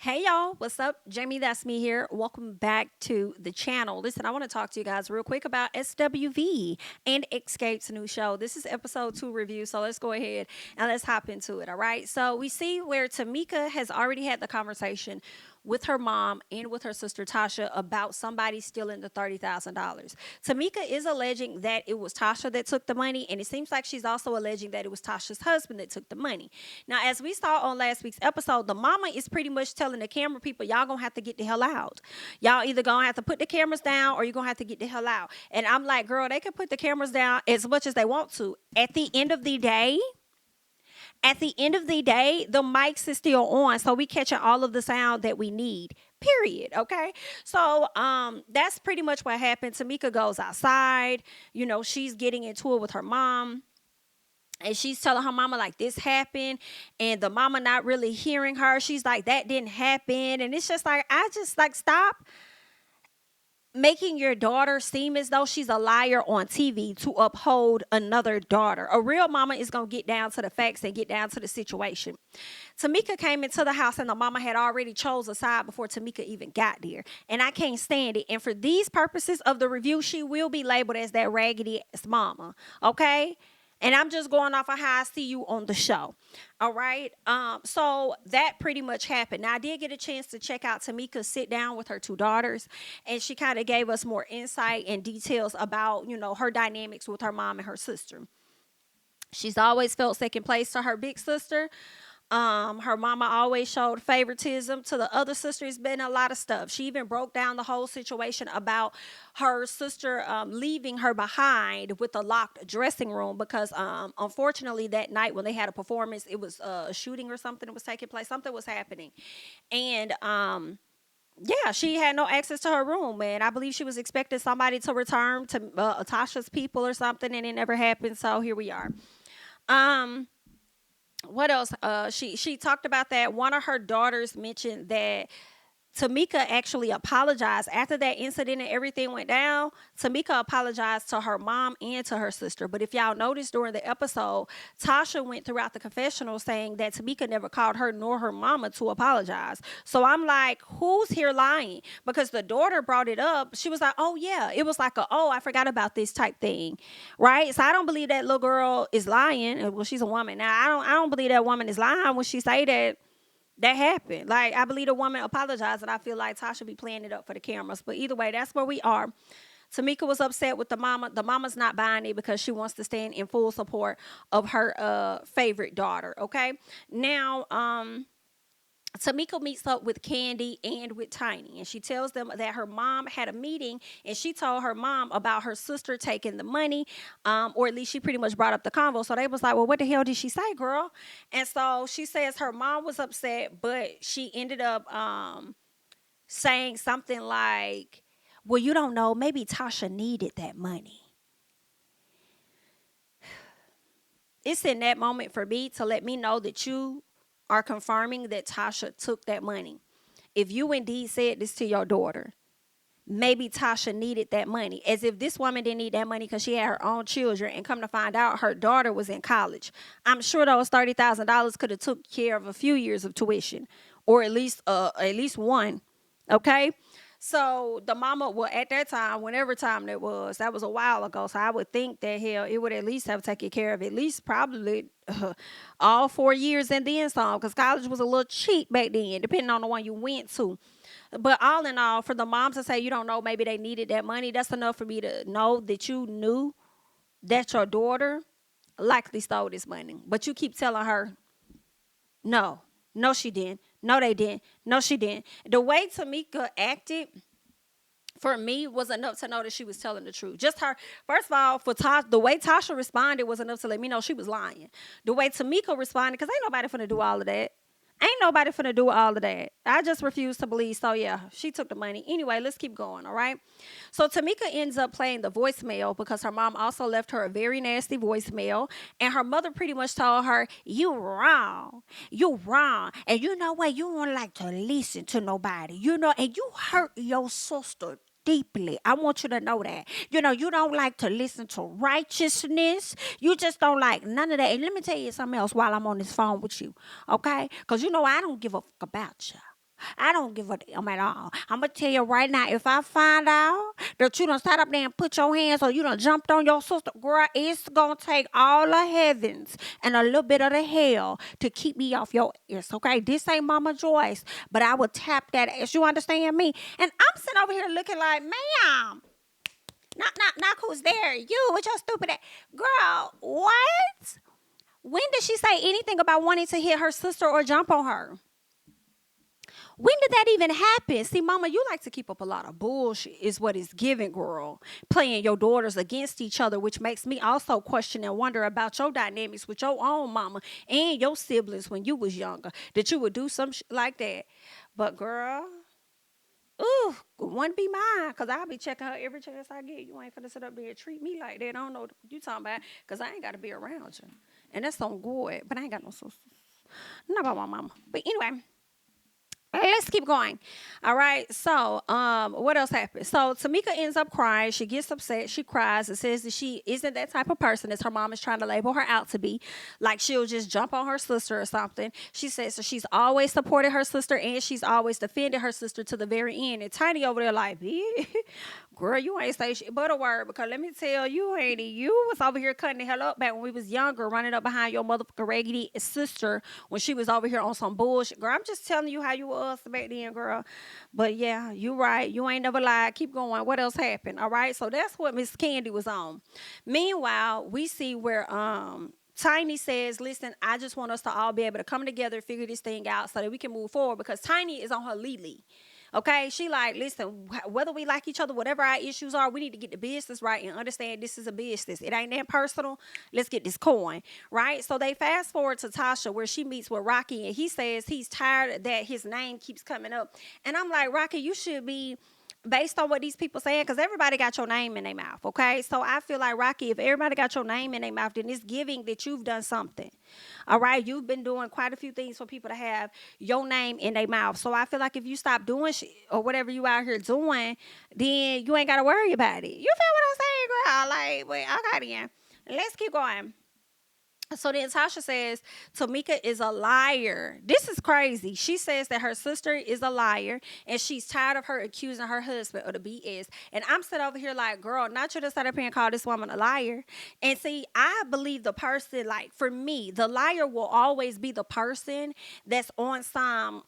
Hey y'all, what's up? JamiThatsMe here. Welcome back to the channel. Listen, I want to talk to you guys real quick about SWV and Xscape's new show. This is episode 2 review, so let's go ahead and let's hop into it, all right? So we see where Tamika has already had the conversation with her mom and with her sister Tasha about somebody stealing the $30,000. Tamika is alleging that it was Tasha that took the money, and it seems like she's also alleging that it was Tasha's husband that took the money. Now, as we saw on last week's episode, the mama is pretty much telling the camera people, y'all gonna have to get the hell out. Y'all either gonna have to put the cameras down or you're gonna have to get the hell out. And I'm like, girl, they can put the cameras down as much as they want to. At the end of the day, the mics is still on, so we catching all of the sound that we need. Period. Okay. So that's pretty much what happened. Tamika goes outside. You know, she's getting into it with her mom. And she's telling her mama like this happened, and the mama not really hearing her. She's like, that didn't happen. And it's just like, I just like, stop making your daughter seem as though she's a liar on TV to uphold another daughter. A real mama is going to get down to the facts and get down to the situation. Tamika came into the house and the mama had already chose a side before Tamika even got there. And I can't stand it. And for these purposes of the review, she will be labeled as that raggedy ass mama. Okay? And I'm just going off of how I see you on the show. All right. So that pretty much happened. Now, I did get a chance to check out Tamika sit down with her two daughters. And she kind of gave us more insight and details about, you know, her dynamics with her mom and her sister. She's always felt second place to her big sister. Her mama always showed favoritism to the other sister. It's been a lot of stuff. She even broke down the whole situation about her sister leaving her behind with a locked dressing room because unfortunately that night when they had a performance, it was a shooting or something that was taking place. Something was happening. And yeah, she had no access to her room, and I believe she was expecting somebody to return to Tasha's people or something, and it never happened. So here we are. What else? She talked about that. One of her daughters mentioned that Tamika actually apologized after that incident and everything went down. Tamika apologized to her mom and to her sister. But if y'all noticed during the episode, Tasha went throughout the confessional saying that Tamika never called her nor her mama to apologize. So I'm like, who's here lying? Because the daughter brought it up. She was like, oh yeah, it was like I forgot about this type thing, right? So I don't believe that little girl is lying. Well, she's a woman now. I don't believe that woman is lying when she say that happened. Like, I believe the woman apologized, and I feel like Tasha be playing it up for the cameras. But either way, that's where we are. Tamika was upset with the mama. The mama's not buying it because she wants to stand in full support of her favorite daughter. Okay. Now, Tamika meets up with Kandi and with Tiny, and she tells them that her mom had a meeting, and she told her mom about her sister taking the money, or at least she pretty much brought up the convo. So they was like, well, what the hell did she say, girl? And so she says her mom was upset, but she ended up saying something like, well, you don't know, maybe Tasha needed that money. It's in that moment for me to let me know that you are confirming that Tasha took that money. If you indeed said this to your daughter, maybe Tasha needed that money. As if this woman didn't need that money because she had her own children, and come to find out her daughter was in college. I'm sure those $30,000 could have took care of a few years of tuition, or at least one. Okay. So the mama, well, at that time, whenever time that was a while ago. So I would think that hell, it would at least have taken care of at least probably all 4 years and then some, because college was a little cheap back then, depending on the one you went to. But all in all, for the mom to say you don't know, maybe they needed that money, that's enough for me to know that you knew that your daughter likely stole this money. But you keep telling her, no, no, she didn't. No, they didn't. No, she didn't. The way Tamika acted, for me, was enough to know that she was telling the truth. Just her, first of all, for Tasha, the way Tasha responded was enough to let me know she was lying. The way Tamika responded, because ain't nobody finna do all of that. Ain't nobody finna do all of that. I just refuse to believe. So yeah, she took the money. Anyway, let's keep going, all right? So Tamika ends up playing the voicemail because her mom also left her a very nasty voicemail. And her mother pretty much told her, you wrong. You wrong. And you know what? You don't like to listen to nobody. You know, and you hurt your sister deeply. I want you to know that. You know, you don't like to listen to righteousness. You just don't like none of that. And let me tell you something else while I'm on this phone with you, okay? Because you know I don't give a fuck about you. I don't give a damn at all. I'm going to tell you right now, if I find out that you done sat up there and put your hands or you done jumped on your sister, girl, it's going to take all the heavens and a little bit of the hell to keep me off your ears, okay? This ain't Mama Joyce, but I will tap that ass. You understand me? And I'm sitting over here looking like, ma'am, knock who's there? You with your stupid ass. Girl, what? When did she say anything about wanting to hit her sister or jump on her? When did that even happen? See, Mama, you like to keep up a lot of bullshit is what it's giving, girl. Playing your daughters against each other, which makes me also question and wonder about your dynamics with your own mama and your siblings when you was younger, that you would do some shit like that. But, girl, ooh, one be mine, because I'll be checking her every chance I get. You ain't finna sit up there and treat me like that. I don't know what you talking about, because I ain't got to be around you. And that's on good, but I ain't got no sisters. Not about my mama. But anyway, let's keep going. All right. So, what else happened? So Tamika ends up crying. She gets upset. She cries and says that she isn't that type of person as her mom is trying to label her out to be. Like she'll just jump on her sister or something. She says so she's always supported her sister and she's always defended her sister to the very end. And Tiny over there like, girl, you ain't say shit but a word, because let me tell you, Andy, you was over here cutting the hell up back when we was younger, running up behind your motherfucking raggedy sister when she was over here on some bullshit. Girl, I'm just telling you how you was back then, girl. But yeah, you right. You ain't never lied. Keep going. What else happened? All right. So that's what Miss Kandi was on. Meanwhile, we see where Tiny says, listen, I just want us to all be able to come together, figure this thing out so that we can move forward, because Tiny is on her Lily. Okay, she like, listen, whether we like each other, whatever our issues are, we need to get the business right and understand this is a business. It ain't that personal. Let's get this coin, right? So they fast forward to Tasha where she meets with Rocky, and he says he's tired that his name keeps coming up. And I'm like, Rocky, you should be, based on what these people saying, because everybody got your name in their mouth, okay? So I feel like, Rocky, if everybody got your name in their mouth, then it's giving that you've done something, all right? You've been doing quite a few things for people to have your name in their mouth. So I feel like if you stop doing shit or whatever you out here doing, then you ain't got to worry about it. You feel what I'm saying, girl? Like, well, okay, then. Let's keep going. So then Tasha says Tamika is a liar. This is crazy. She says that her sister is a liar and she's tired of her accusing her husband of the BS. And I'm sitting over here like, girl, not you to sit up here and call this woman a liar. And see, I believe the person, like for me, the liar will always be the person that's on some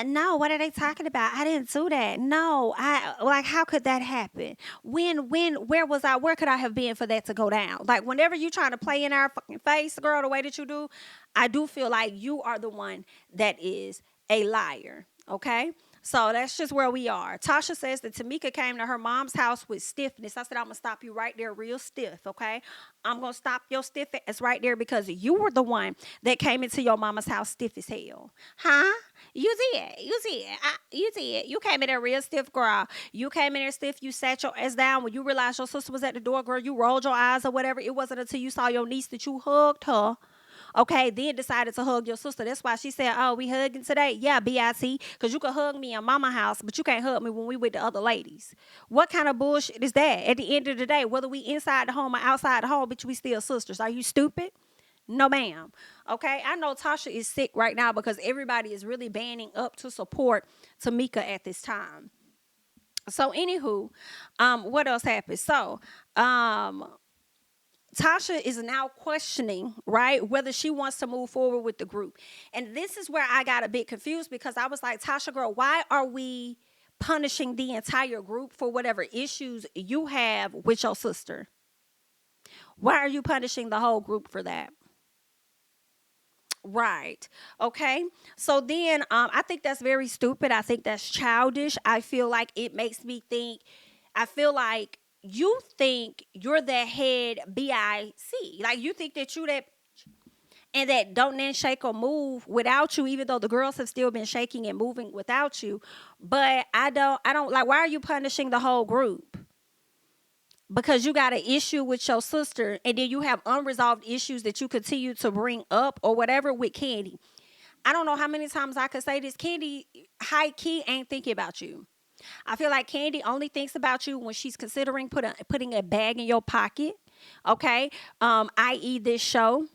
no, what are they talking about? I didn't do that. No, how could that happen? Where was I? Where could I have been for that to go down? Like, whenever you trying to play in our fucking face, girl, the way that you do, I do feel like you are the one that is a liar. Okay. So that's just where we are. Tasha says that Tamika came to her mom's house with stiffness. I said, I'm going to stop you right there real stiff, okay? I'm going to stop your stiff ass right there because you were the one that came into your mama's house stiff as hell. Huh? You did. You came in there real stiff, girl. You came in there stiff. You sat your ass down. When you realized your sister was at the door, girl, you rolled your eyes or whatever. It wasn't until you saw your niece that you hugged her. Okay, then decided to hug your sister. That's why she said, oh, we hugging today? Yeah, B.I.T. Because you can hug me in mama house, but you can't hug me when we with the other ladies. What kind of bullshit is that? At the end of the day, whether we inside the home or outside the home, bitch, we still sisters. Are you stupid? No, ma'am. Okay, I know Tasha is sick right now because everybody is really banding up to support Tamika at this time. So, anywho, what else happened? So, Tasha is now questioning, right, whether she wants to move forward with the group. And this is where I got a bit confused because I was like, Tasha, girl, why are we punishing the entire group for whatever issues you have with your sister? Why are you punishing the whole group for that? Right. Okay. So then I think that's very stupid. I think that's childish. I feel like it makes me think, I feel like you think you're the head BIC. Like you think that you that and that don't then shake or move without you, even though the girls have still been shaking and moving without you. But I don't like, why are you punishing the whole group? Because you got an issue with your sister and then you have unresolved issues that you continue to bring up or whatever with Kandi. I don't know how many times I could say this. Kandi, high key, ain't thinking about you. I feel like Kandi only thinks about you when she's considering putting a bag in your pocket, okay? I.e. this show.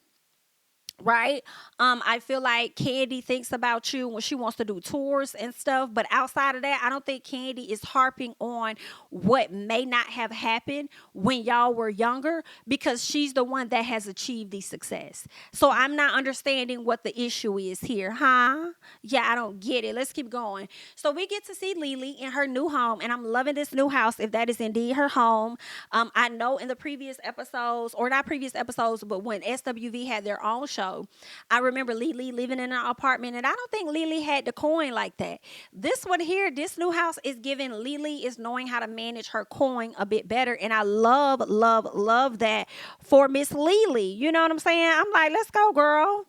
right? I feel like Kandi thinks about you when she wants to do tours and stuff, but outside of that, I don't think Kandi is harping on what may not have happened when y'all were younger, because she's the one that has achieved the success. So I'm not understanding what the issue is here, huh? Yeah, I don't get it. Let's keep going. So we get to see Lily in her new home, and I'm loving this new house, if that is indeed her home. I know in the previous episodes, or not previous episodes, but when SWV had their own show, I remember Lily living in an apartment, and I don't think Lily had the coin like that. This one here, this new house is giving Lily is knowing how to manage her coin a bit better, and I love, love, love that for Miss Lily. You know what I'm saying? I'm like, let's go, girl.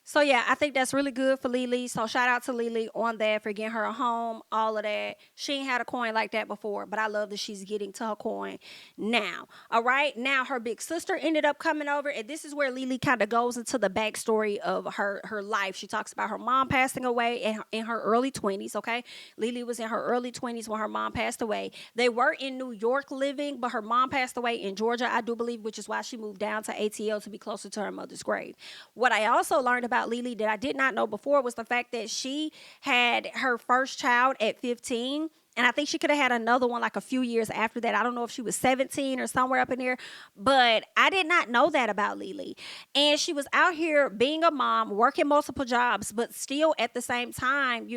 So yeah, I think that's really good for Lily. So shout out to Lily on that for getting her a home, all of that. She ain't had a coin like that before, but I love that she's getting to her coin now. All right, now her big sister ended up coming over, and this is where Lily kind of goes into the backstory of her life. She talks about her mom passing away in her early 20s. Okay, Lily was in her early 20s when her mom passed away. They were in New York living, but her mom passed away in Georgia, I do believe, which is why she moved down to ATL to be closer to her mother's grave. What I also learned about Lily that I did not know before was the fact that she had her first child at 15. And I think she could have had another one like a few years after that. I don't know if she was 17 or somewhere up in there, but I did not know that about Lily. And she was out here being a mom, working multiple jobs, but still at the same time,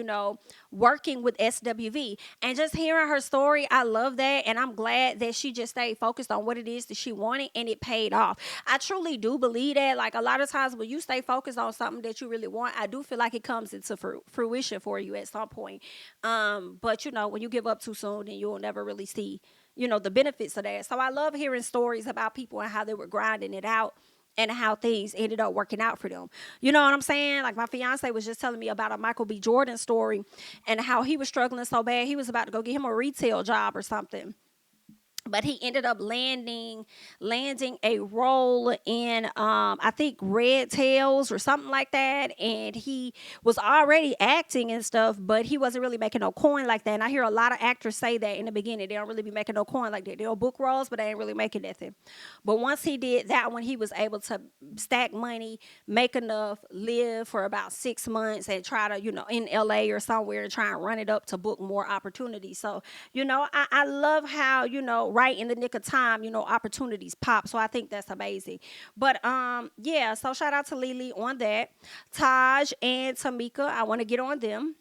working with SWV. And just hearing her story, I love that. And I'm glad that she just stayed focused on what it is that she wanted, and it paid off. I truly do believe that. Like, a lot of times when you stay focused on something that you really want, I do feel like it comes into fruition for you at some point. But when you give up too soon, then you'll never really see, the benefits of that. So I love hearing stories about people and how they were grinding it out and how things ended up working out for them. You know what I'm saying? Like, my fiance was just telling me about a Michael B. Jordan story and how he was struggling so bad he was about to go get him a retail job or something, but he ended up landing a role in I think Red Tails or something like that, and he was already acting and stuff, but he wasn't really making no coin like that. And I hear a lot of actors say that in the beginning they don't really be making no coin like that. They'll book roles, but they ain't really making nothing. But once he did that one, he was able to stack money, make enough, live for about 6 months, and try to, in LA or somewhere, and try and run it up to book more opportunities. So, I love how, right in the nick of time, opportunities pop. So I think that's amazing. But yeah, so shout out to Lily on that. Taj and Tamika, I want to get on them.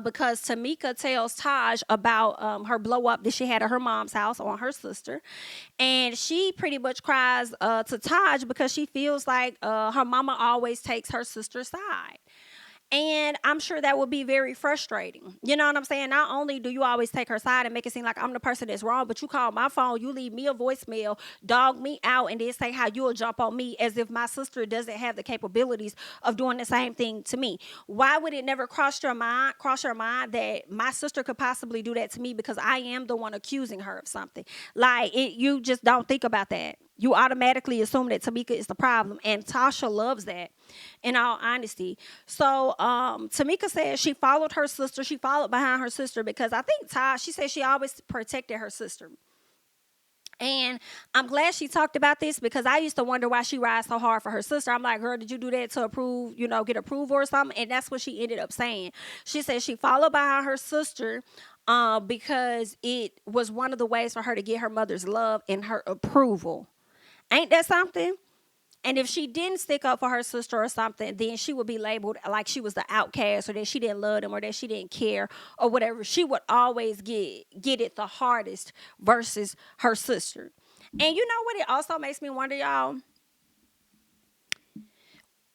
Because Tamika tells Taj about her blow up that she had at her mom's house on her sister. And she pretty much cries to Taj because she feels like her mama always takes her sister's side. And I'm sure that would be very frustrating. You know what I'm saying? Not only do you always take her side and make it seem like I'm the person that's wrong, but you call my phone, you leave me a voicemail, dog me out, and then say how you'll jump on me as if my sister doesn't have the capabilities of doing the same thing to me. Why would it never cross your mind that my sister could possibly do that to me because I am the one accusing her of something? Like, you just don't think about that. You automatically assume that Tamika is the problem, and Tasha loves that, in all honesty. So Tamika says she followed her sister. She followed behind her sister because I think she said she always protected her sister. And I'm glad she talked about this because I used to wonder why she rides so hard for her sister. I'm like, girl, did you do that to approve, get approval or something? And that's what she ended up saying. She said she followed behind her sister because it was one of the ways for her to get her mother's love and her approval. Ain't that something? And if she didn't stick up for her sister or something, then she would be labeled like she was the outcast, or that she didn't love them, or that she didn't care, or whatever. She would always get it the hardest versus her sister. And you know what? It also makes me wonder, y'all.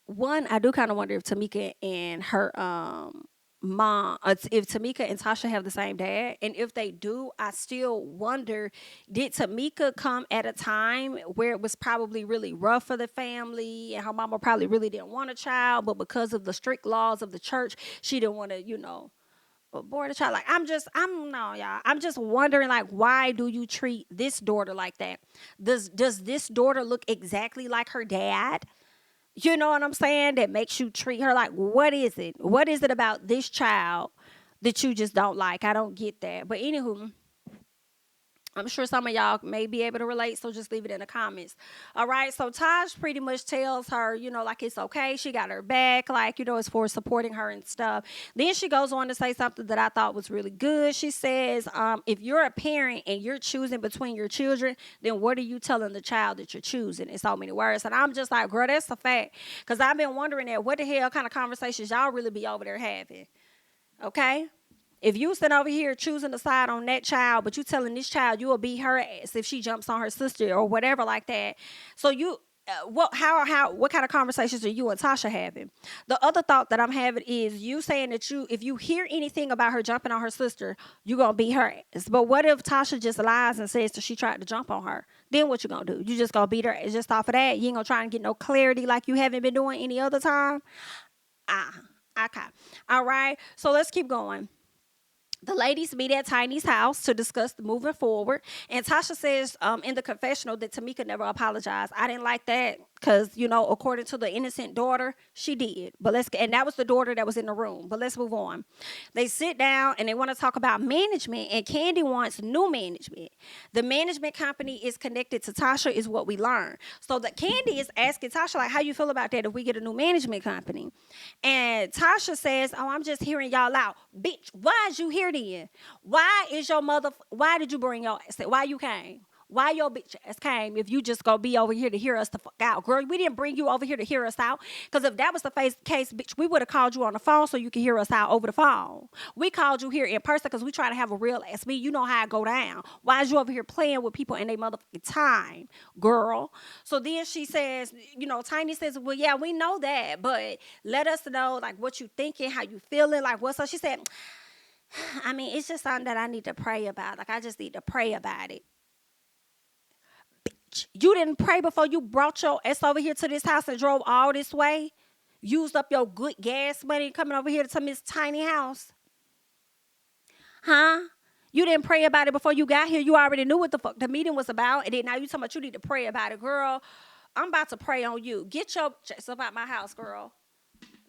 One, I do kind of wonder if Tamika and her mom, if Tamika and Tasha have the same dad, and if they do, I still wonder, did Tamika come at a time where it was probably really rough for the family, and her mama probably really didn't want a child, but because of the strict laws of the church, she didn't want to, abort a child? Like, I'm no, y'all. I'm just wondering, like, why do you treat this daughter like that? Does this daughter look exactly like her dad? You know what I'm saying? That makes you treat her like, what is it? What is it about this child that you just don't like? I don't get that. But anywho, I'm sure some of y'all may be able to relate, so just leave it in the comments. All right, so Taj pretty much tells her, like it's okay. She got her back, like, it's for supporting her and stuff. Then she goes on to say something that I thought was really good. She says, if you're a parent and you're choosing between your children, then what are you telling the child that you're choosing in so many words? And I'm just like, girl, that's a fact. Because I've been wondering that what the hell kind of conversations y'all really be over there having. Okay? If you sitting over here choosing to side on that child, but you telling this child you will beat her ass if she jumps on her sister or whatever like that. So what kind of conversations are you and Tasha having? The other thought that I'm having is you saying that if you hear anything about her jumping on her sister, you gonna beat her ass. But what if Tasha just lies and says that she tried to jump on her? Then what you gonna do? You just gonna beat her ass just off of that? You ain't gonna try and get no clarity like you haven't been doing any other time? Okay. All right. So let's keep going. The ladies meet at Tiny's house to discuss moving forward. And Tasha says in the confessional that Tamika never apologized. I didn't like that because, according to the innocent daughter, she did. And that was the daughter that was in the room. But let's move on. They sit down and they want to talk about management, and Kandi wants new management. The management company is connected to Tasha is what we learned. So that Kandi is asking Tasha, like, how you feel about that if we get a new management company? And Tasha says, oh, I'm just hearing y'all out. Bitch, why is you here then? Why did you bring your ass? Why you came? Why your bitch ass came if you just gonna be over here to hear us the fuck out? Girl, we didn't bring you over here to hear us out. Because if that was the case, bitch, we would have called you on the phone so you could hear us out over the phone. We called you here in person because we try to have a real ass meeting. You know how it go down. Why is you over here playing with people in their motherfucking time, girl? So then she says, Tiny says, well, yeah, we know that, but let us know, like, what you thinking, how you feeling, like, what's up? She said, I mean, it's just something that I need to pray about. Like, I just need to pray about it. You didn't pray before you brought your ass over here to this house and drove all this way? Used up your good gas money coming over here to Miss Tiny house? Huh? You didn't pray about it before you got here. You already knew what the fuck the meeting was about. And then now you talking about you need to pray about it. Girl, I'm about to pray on you. Get your ass up out my house, girl.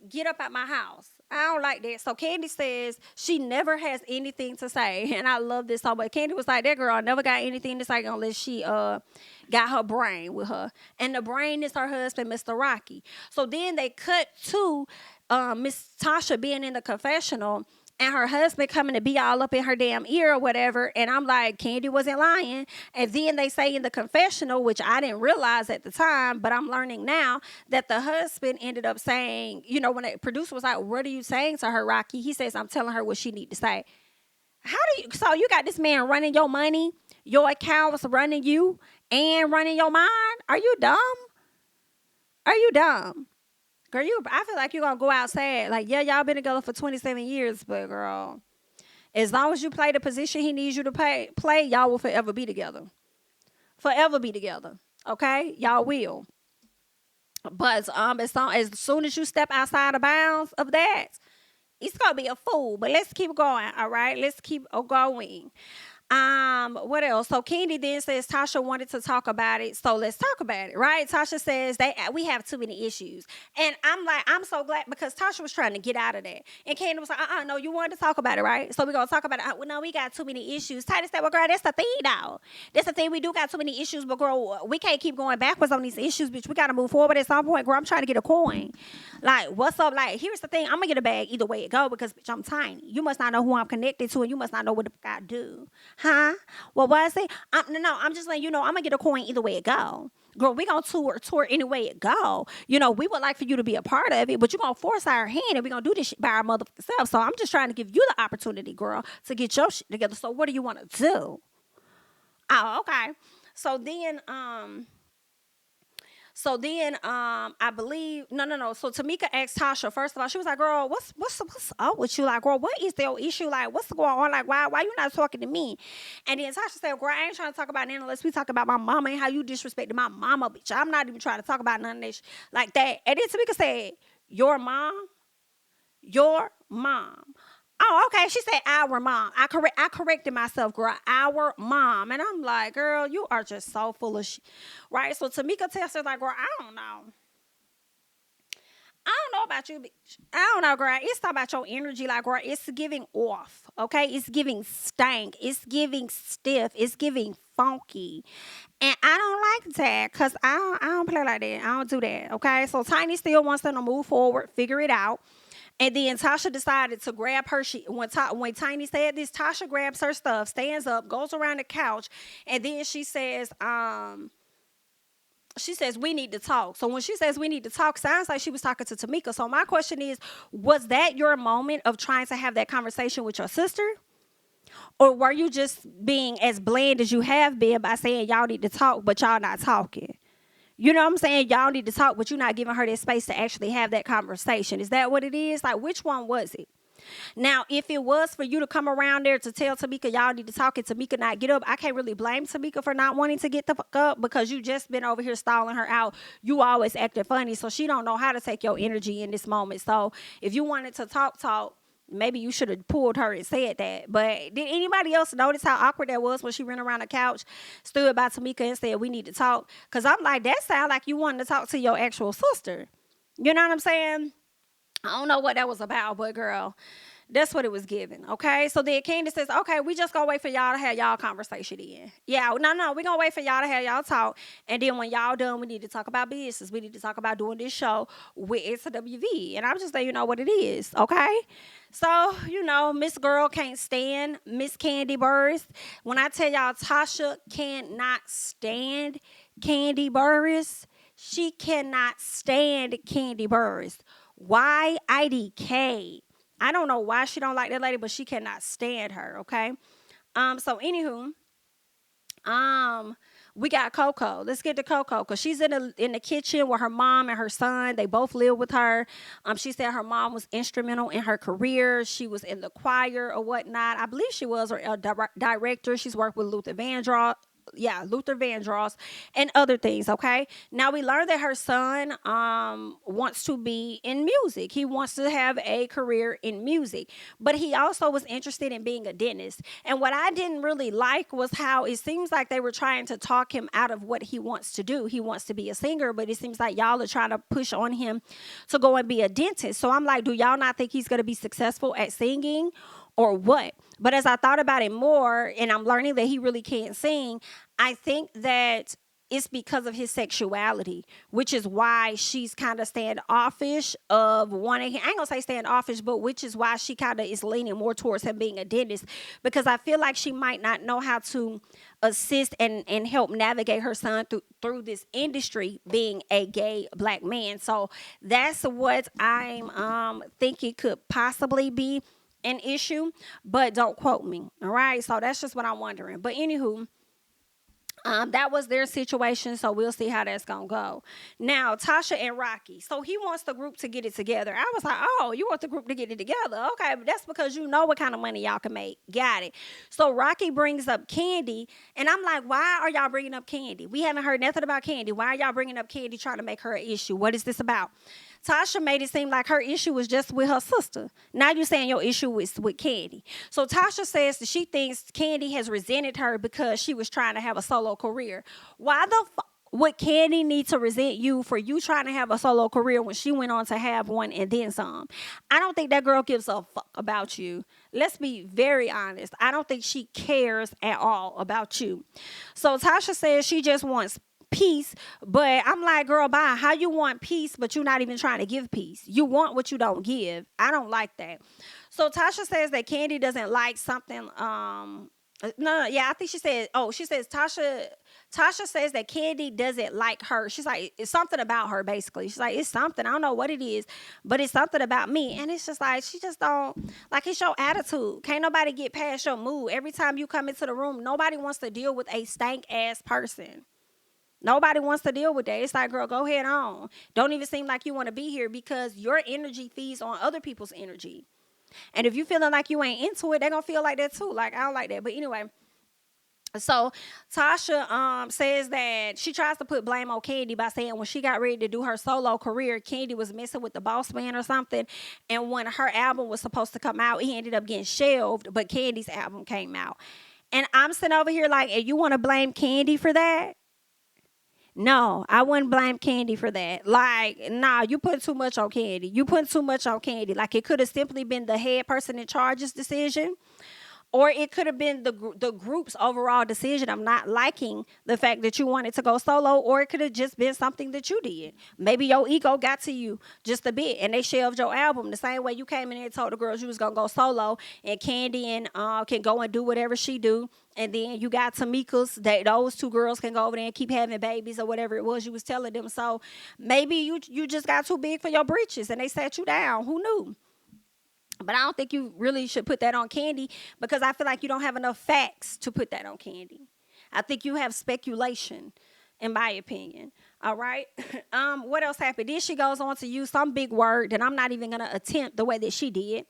Get up at my house. I don't like that. So Kandi says she never has anything to say. And I love this so much. Kandi was like, that girl never got anything to say unless she got her brain with her. And the brain is her husband, Mr. Rocky. So then they cut to Miss Tasha being in the confessional and her husband coming to be all up in her damn ear or whatever. And I'm like, Kandi wasn't lying. And then they say in the confessional, which I didn't realize at the time, but I'm learning now, that the husband ended up saying, when the producer was like, what are you saying to her, Rocky? He says, I'm telling her what she need to say. So you got this man running your money, your accounts running you, and running your mind? Are you dumb? Are you dumb? Girl, I feel like you're going to go outside. Like, yeah, y'all been together for 27 years, but girl, as long as you play the position he needs you to play, y'all will forever be together. Forever be together. Okay? Y'all will. But as soon as you step outside the bounds of that, it's going to be a fool. But let's keep going, all right? Let's keep going. What else? So Kandi then says Tasha wanted to talk about it, so let's talk about it, right? Tasha says we have too many issues, and I'm like, I'm so glad because Tasha was trying to get out of that, and Kandi was like, no, you wanted to talk about it, right? So we're gonna talk about it. Well, no, we got too many issues. Titus said, well, girl, that's the thing, though. That's the thing. We do got too many issues, but girl, we can't keep going backwards on these issues, bitch. We gotta move forward at some point, girl. I'm trying to get a coin. Like, what's up? Like, here's the thing. I'm gonna get a bag either way it go because bitch, I'm tiny. You must not know who I'm connected to, and you must not know what the fuck I do. Huh? Well, what I say? No, I'm just letting you know I'm going to get a coin either way it go. Girl, we going to tour any way it go. We would like for you to be a part of it, but you're going to force our hand and we're going to do this shit by our motherfucking self. So I'm just trying to give you the opportunity, girl, to get your shit together. So what do you want to do? Oh, okay. So then, I believe no. So Tamika asked Tasha, first of all, she was like, girl, what's up with you? Like, girl, what is their issue? Like, what's going on? Like, why you not talking to me? And then Tasha said, girl, I ain't trying to talk about nothing unless we talk about my mama and how you disrespected my mama, bitch. I'm not even trying to talk about none of this like that. And then Tamika said, your mom. Oh, okay. She said our mom. I corrected myself, girl. Our mom. And I'm like, girl, you are just so full of shit. Right? So Tamika tells her, like, girl, I don't know. I don't know about you, bitch. I don't know, girl. It's talking about your energy, like, girl, it's giving off, okay? It's giving stank. It's giving stiff. It's giving funky. And I don't like that because I don't play like that. I don't do that, okay? So Tiny still wants them to move forward, figure it out. And then Tasha decided to grab her. When Tiny said this, Tasha grabs her stuff, stands up, goes around the couch, and then she says, we need to talk. So when she says we need to talk, sounds like she was talking to Tamika. So my question is, was that your moment of trying to have that conversation with your sister? Or were you just being as bland as you have been by saying y'all need to talk, but y'all not talking? You know what I'm saying? Y'all need to talk, but you're not giving her that space to actually have that conversation. Is that what it is? Like, which one was it? Now, if it was for you to come around there to tell Tamika y'all need to talk and Tamika not get up, I can't really blame Tamika for not wanting to get the fuck up because you just been over here stalling her out. You always acting funny, so she don't know how to take your energy in this moment. So if you wanted to talk, maybe you should have pulled her and said that. But did anybody else notice how awkward that was when she ran around the couch, stood by Tamika and said, we need to talk? Because I'm like, that sound like you wanted to talk to your actual sister. You know what I'm saying? I don't know what that was about, but girl, that's what it was given, okay? So then Kandi says, okay, we just gonna wait for y'all to have y'all conversation in. Yeah, no, we gonna wait for y'all to have y'all talk. And then when y'all done, we need to talk about business. We need to talk about doing this show with SWV. And I'm just letting you know what it is, okay? So, Miss Girl can't stand Miss Kandi Burris. When I tell y'all Tasha cannot stand Kandi Burris, she cannot stand Kandi Burris. YIDK. I don't know why she don't like that lady, but she cannot stand her, okay? So anywho, we got Coco. Let's get to Coco because she's in the kitchen with her mom and her son. They both live with her. She said her mom was instrumental in her career. She was in the choir or whatnot. I believe she was a director. She's worked with Luther Vandross. Yeah, Luther Vandross and other things, okay? Now, we learned that her son wants to be in music. He wants to have a career in music, but he also was interested in being a dentist. And what I didn't really like was how it seems like they were trying to talk him out of what he wants to do. He wants to be a singer, but it seems like y'all are trying to push on him to go and be a dentist. So I'm like, do y'all not think he's going to be successful at singing? Or what? But as I thought about it more, and I'm learning that he really can't sing, I think that it's because of his sexuality, which is why she's kind of standoffish of wanting, I ain't gonna say standoffish, but which is why she kind of is leaning more towards him being a dentist, because I feel like she might not know how to assist and help navigate her son through this industry being a gay black man. So that's what I'm thinking could possibly be an issue, but don't quote me. All right. So that's just what I'm wondering. But anywho, that was their situation, so we'll see how that's gonna go. Now, Tasha and Rocky. So he wants the group to get it together. I was like, oh, you want the group to get it together? Okay, but that's because you know what kind of money y'all can make. Got it. So Rocky brings up Kandi, and I'm like, why are y'all bringing up Kandi? We haven't heard nothing about Kandi. Why are y'all bringing up Kandi trying to make her an issue? What is this about? Tasha made it seem like her issue was just with her sister. Now you're saying your issue is with Kandi. So Tasha says that she thinks Kandi has resented her because she was trying to have a solo career. Why the fuck would Kandi need to resent you for you trying to have a solo career when she went on to have one and then some? I don't think that girl gives a fuck about you. Let's be very honest. I don't think she cares at all about you. So Tasha says she just wants peace, but I'm like, girl, bye. How you want peace, but you're not even trying to give peace? You want what you don't give. I don't like that. So Tasha says that Kandi doesn't like something. I think she said. Oh, she says Tasha says that Kandi doesn't like her. She's like, it's something about her. Basically, she's like, it's something. I don't know what it is, but it's something about me. And it's just like she just don't like. It's your attitude. Can't nobody get past your mood. Every time you come into the room, nobody wants to deal with a stank ass person. Nobody wants to deal with that. It's like, girl, go ahead on. Don't even seem like you want to be here because your energy feeds on other people's energy. And if you feeling like you ain't into it, they're going to feel like that too. Like, I don't like that. But anyway, so Tasha says that she tries to put blame on Kandi by saying when she got ready to do her solo career, Kandi was messing with the boss man or something. And when her album was supposed to come out, he ended up getting shelved, but Kandi's album came out. And I'm sitting over here like, and you want to blame Kandi for that? No, I wouldn't blame Kandi for that. Like, nah, you put too much on Kandi. You put too much on Kandi. Like, it could have simply been the head person in charge's decision, or it could have been the group's overall decision of not liking the fact that you wanted to go solo, or it could have just been something that you did. Maybe your ego got to you just a bit, and they shelved your album the same way you came in there and told the girls you was gonna go solo, and Kandi and can go and do whatever she do. And then you got Tamika's that those two girls can go over there and keep having babies or whatever it was you was telling them. So maybe you just got too big for your britches and they sat you down. Who knew? But I don't think you really should put that on Kandi, because I feel like you don't have enough facts to put that on Kandi. I think you have speculation, in my opinion. All right. What else happened? Then she goes on to use some big word that I'm not even gonna attempt the way that she did.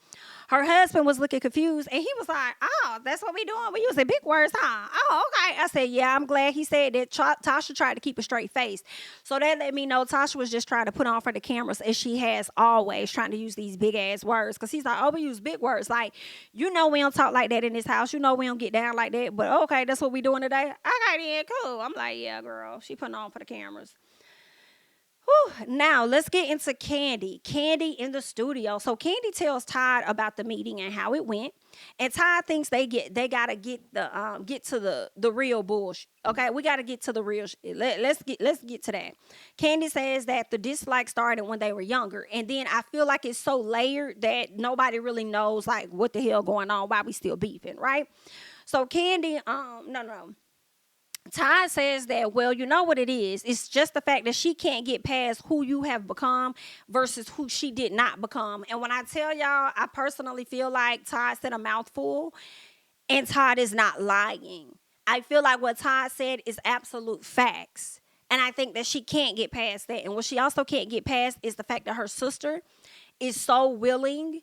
Her husband was looking confused, and he was like, "Oh, that's what we doing? We using big words, huh? Oh, okay." I said, "Yeah, I'm glad he said that." Tasha tried to keep a straight face, so that let me know Tasha was just trying to put on for the cameras, as she has always, trying to use these big ass words. Cause he's like, "Oh, we use big words. Like, we don't talk like that in this house. We don't get down like that. But okay, that's what we doing today. Okay, then cool." I'm like, "Yeah, girl, she putting on for the cameras." Whew. Now let's get into Kandi. Kandi in the studio. So Kandi tells Todd about the meeting and how it went, and Todd thinks they gotta get to the real bullshit. Okay, we gotta get to the real. Let's get to that. Kandi says that the dislike started when they were younger, and then I feel like it's so layered that nobody really knows like what the hell going on, why we still beefing, right? So Kandi, no. Todd says that, well, you know what it is. It's just the fact that she can't get past who you have become versus who she did not become. And when I tell y'all, I personally feel like Todd said a mouthful, and Todd is not lying. I feel like what Todd said is absolute facts. And I think that she can't get past that. And what she also can't get past is the fact that her sister is so willing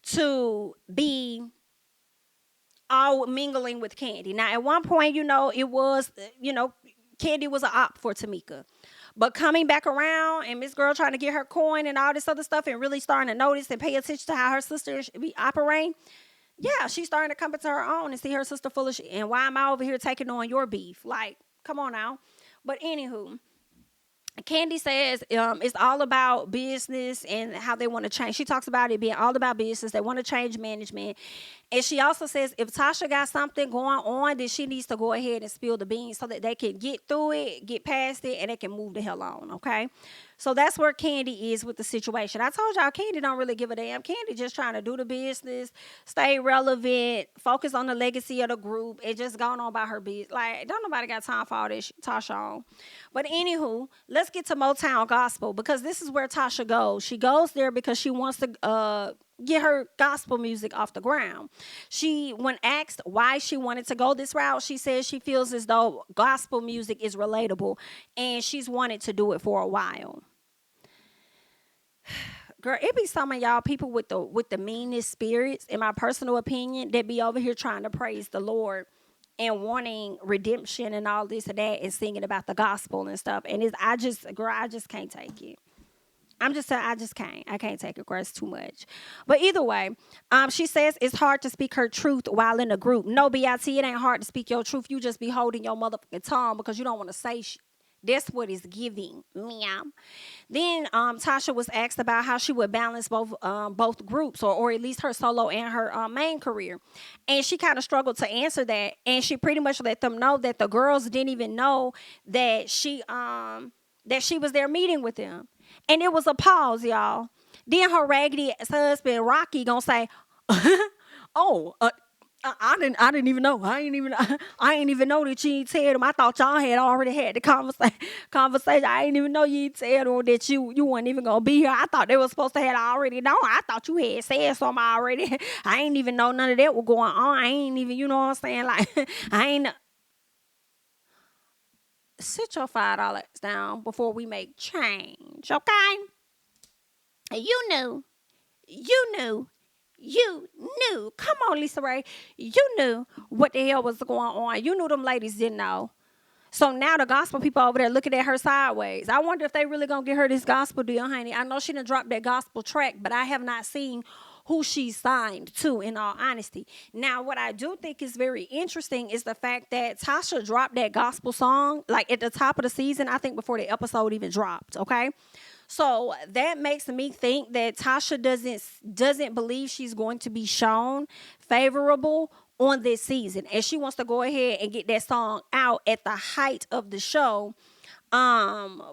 to be all mingling with Kandi. Now, at one point, it was, Kandi was an op for Tamika. But coming back around and Miss Girl trying to get her coin and all this other stuff and really starting to notice and pay attention to how her sister should be operating, yeah, she's starting to come into her own and see her sister full of shit. And why am I over here taking on your beef? Like, come on now. But anywho, Kandi says it's all about business and how they want to change. She talks about it being all about business. They want to change management. And she also says if Tasha got something going on, then she needs to go ahead and spill the beans so that they can get through it, get past it, and they can move the hell on, okay? So that's where Kandi is with the situation. I told y'all Kandi don't really give a damn. Kandi just trying to do the business, stay relevant, focus on the legacy of the group, and just going on about her business. Like, don't nobody got time for all this Tasha on. But anywho, let's get to Motown Gospel, because this is where Tasha goes. She goes there because she wants to get her gospel music off the ground. When asked why she wanted to go this route, she says she feels as though gospel music is relatable and she's wanted to do it for a while. Girl, it be some of y'all people with the meanest spirits, in my personal opinion, that be over here trying to praise the Lord and wanting redemption and all this and that and singing about the gospel and stuff. And I just can't take it. I'm just saying, I can't take it, girl. It's too much. But either way, she says it's hard to speak her truth while in a group. No, BIT, it ain't hard to speak your truth. You just be holding your motherfucking tongue because you don't want to say shit. That's what it's giving. Meow. Then Tasha was asked about how she would balance both groups, or at least her solo and her main career. And she kind of struggled to answer that. And she pretty much let them know that the girls didn't even know that she was there meeting with them. And it was a pause, y'all. Then her raggedy husband, Rocky, gonna say, "Oh, I didn't even know. I ain't even know that you ain't tell them. I thought y'all had already had the conversation. I didn't even know you ain't tell them that you weren't even gonna be here. I thought they were supposed to have already known. I thought you had said something already. I ain't even know none of that was going on. I ain't even, you know what I'm saying? Like, I ain't." Sit your $5 down before we make change, okay? You knew. Come on, Lisa Ray. You knew what the hell was going on. You knew them ladies didn't know. So now the gospel people over there looking at her sideways. I wonder if they really gonna get her this gospel deal, honey. I know she done dropped that gospel track, but I have not seen who she's signed to, in all honesty. Now, what I do think is very interesting is the fact that Tasha dropped that gospel song like at the top of the season, I think before the episode even dropped, okay? So that makes me think that Tasha doesn't believe she's going to be shown favorable on this season, and she wants to go ahead and get that song out at the height of the show,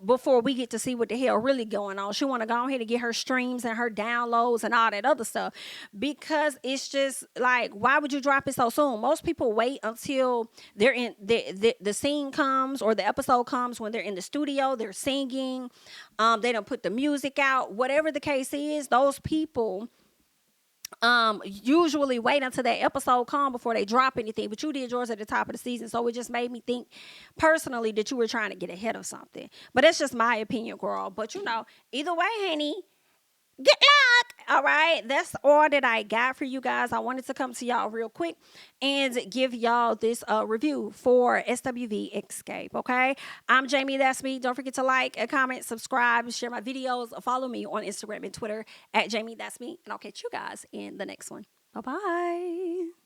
before we get to see what the hell really going on. She want to go ahead and get her streams and her downloads and all that other stuff, because it's just like, why would you drop it so soon? Most people wait until they're in the scene comes, or the episode comes, when they're in the studio, they're singing, they don't put the music out, whatever the case is. Those people usually wait until that episode come before they drop anything, but you did yours at the top of the season, so it just made me think personally that you were trying to get ahead of something. But that's just my opinion, girl. But either way, honey, good luck. All right, that's all that I got for you guys. I wanted to come to y'all real quick and give y'all this review for SWV Xscape. Okay, I'm Jamie, that's me. Don't forget to like, comment, subscribe, share my videos, follow me on Instagram and Twitter at Jamie, that's me, and I'll catch you guys in the next one. Bye bye.